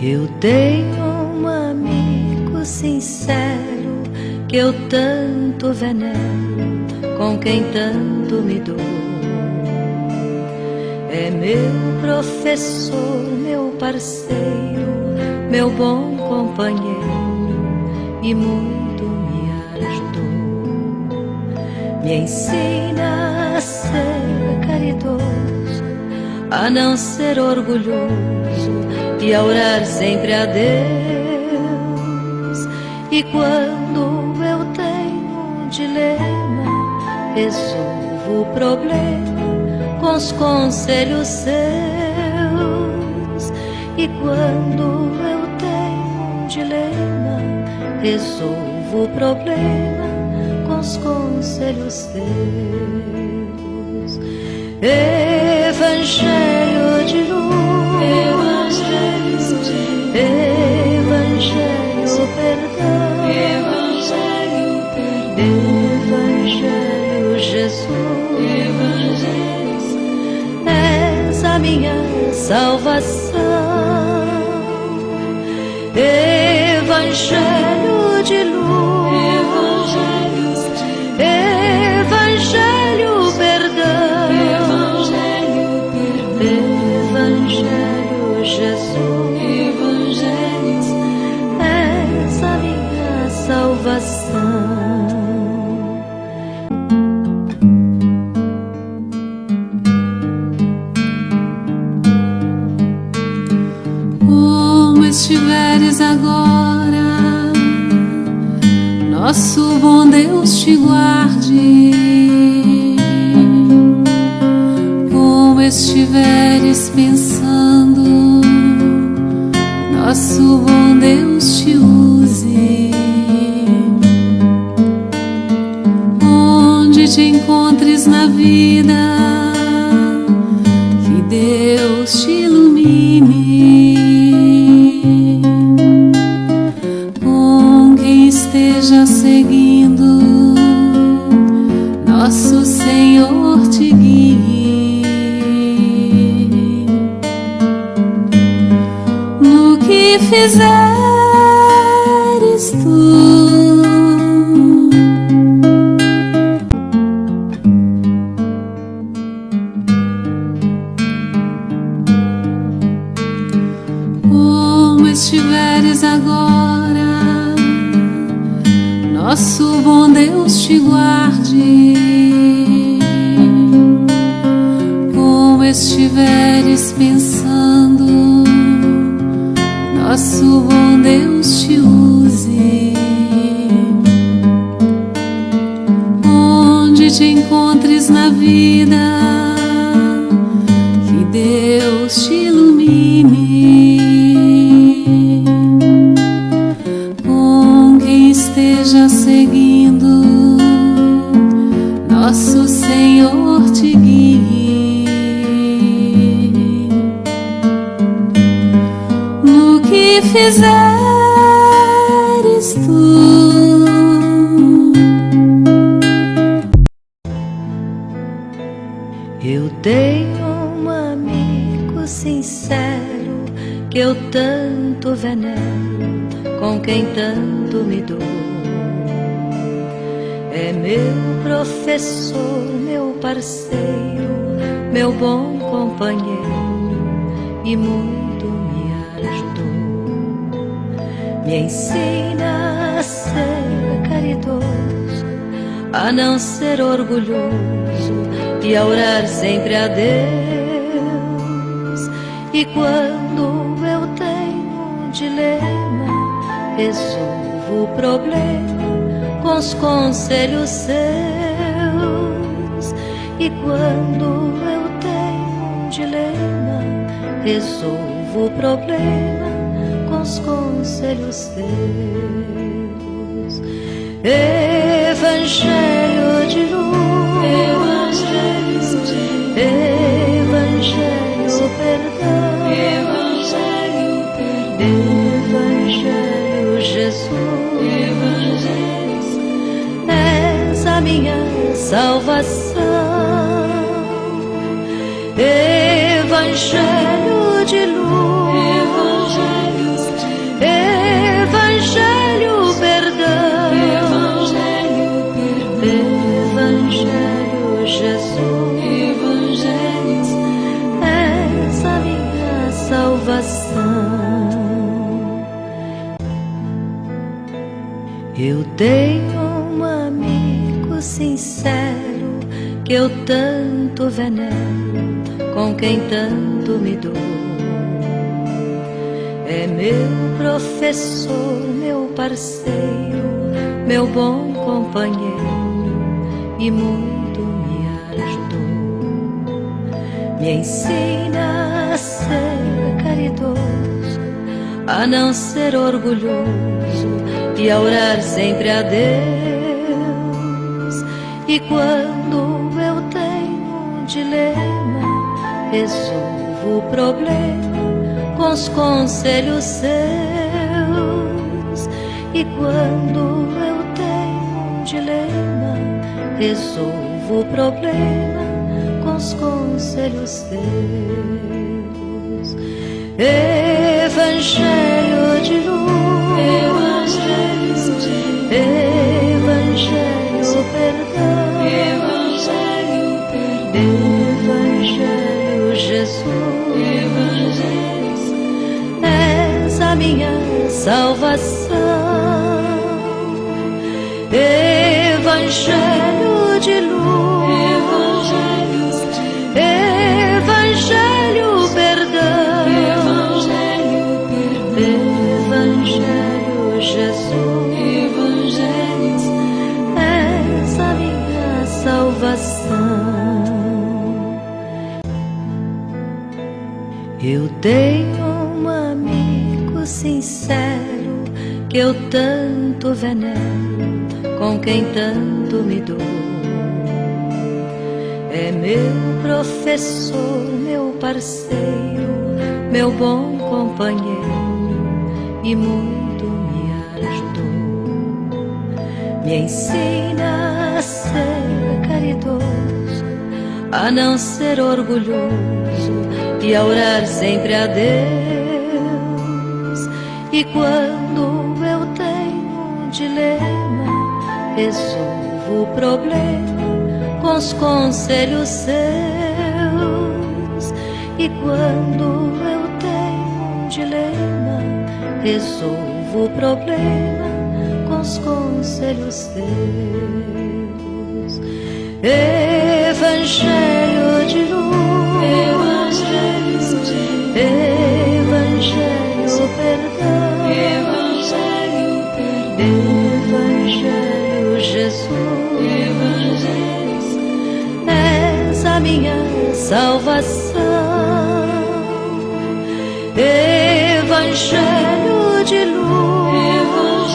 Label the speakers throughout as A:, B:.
A: Eu tenho um amigo sincero que eu tanto venero, com quem tanto me dou. É meu professor, meu parceiro, meu bom companheiro e muito me ajudou. Me ensina a ser caridoso, a não ser orgulhoso e a orar sempre a Deus. E quando eu tenho um dilema, resolvo o problema com os conselhos seus. E quando eu tenho um dilema, resolvo o problema com os conselhos seus. Evangelho de luz, Evangelho perdão, Evangelho Jesus, és a minha salvação. Evangelho de luz, Evangelho perdão, Evangelho Jesus, és a minha salvação.
B: Como estiveres agora, nosso bom Deus te guarde. Como estiveres pensando, nosso bom Deus te use. Onde te encontres na vida, que Deus te ilumine. Com quem esteja seguindo, nosso Senhor te guie. No que fizeres tu, como estiveres agora, nosso bom Deus te guarde. Como estiveres pensando, nosso bom Deus te use. Onde te encontres na vida, que Deus te ilumine. Com quem esteja seguindo, nosso Senhor te guie. No que fizeres tu,
A: Eu tenho um amigo sincero que eu tanto venero, com quem tanto me dou. É meu professor, meu parceiro, meu bom companheiro e muito me ajudou. Me ensina a ser caridoso, a não ser orgulhoso e a orar sempre a Deus. E quando eu tenho um dilema, resolvo o problema com os conselhos seus. E quando eu tenho um dilema, resolvo o problema com os conselhos seus. Evangelho de luz, Evangelho perdão, Evangelho Jesus, és a minha salvação. Evangelho de luz, salvação. Eu tenho um amigo sincero que eu tanto venero, com quem tanto me dou. É meu professor, meu parceiro, meu bom companheiro e muito me ajudou. Me ensina a ser caridoso, a não ser orgulhoso e a orar sempre a Deus. E quando eu tenho um dilema, resolvo o problema com os conselhos seus. E quando eu tenho um dilema, resolvo o problema com os conselhos seus. Evangelho de luz, Evangelho perdão, Evangelho Jesus, és a minha salvação. Evangelho de luz, Evangelho perdão, Evangelho Jesus, és a minha salvação. Eu tenho um amigo sincero que eu tanto venero, com quem tanto me dou. É meu professor, meu parceiro, meu bom companheiro e muito me ajudou. Me ensina a ser caridoso, a não ser orgulhoso e a orar sempre a Deus. E quando eu tenho um dilema, resolvo o problema com os conselhos seus. E quando eu tenho um dilema, resolvo o problema com os conselhos seus. Evangelho de luz, Evangelho perdão, Evangelho Jesus, és a minha salvação. Evangelho de luz,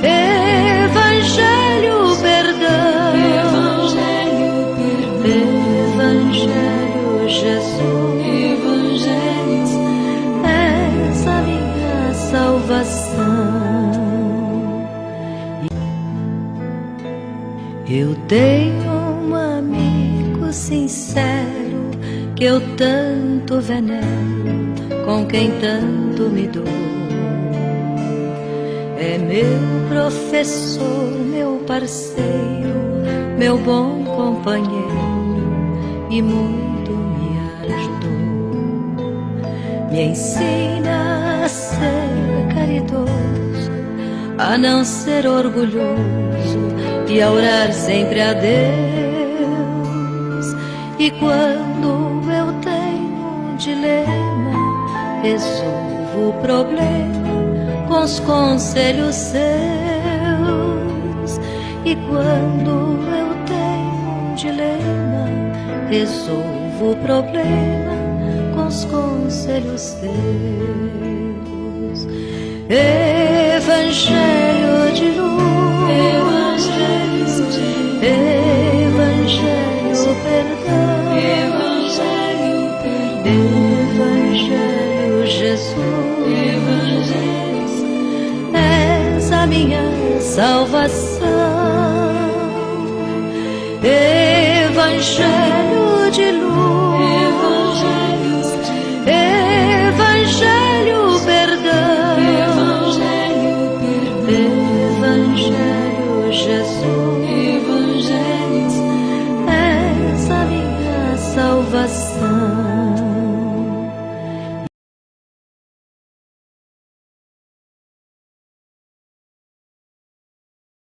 A: Evangelho perdão, Evangelho Jesus, és a minha salvação. Eu tenho um amigo sincero que eu tanto venero, com quem tanto me dou. É meu professor, meu parceiro, meu bom companheiro e muito me ajudou. Me ensina a ser caridoso, a não ser orgulhoso e a orar sempre a Deus. E quando eu tenho um dilema, resolvo o problema com os conselhos seus. E quando eu tenho um dilema, resolvo o problema com os conselhos seus. Evangelho de luz, Evangelho perdão, Evangelho Jesus, és a minha salvação. Evangelho de luz, Evangelho perdão, Evangelho Jesus,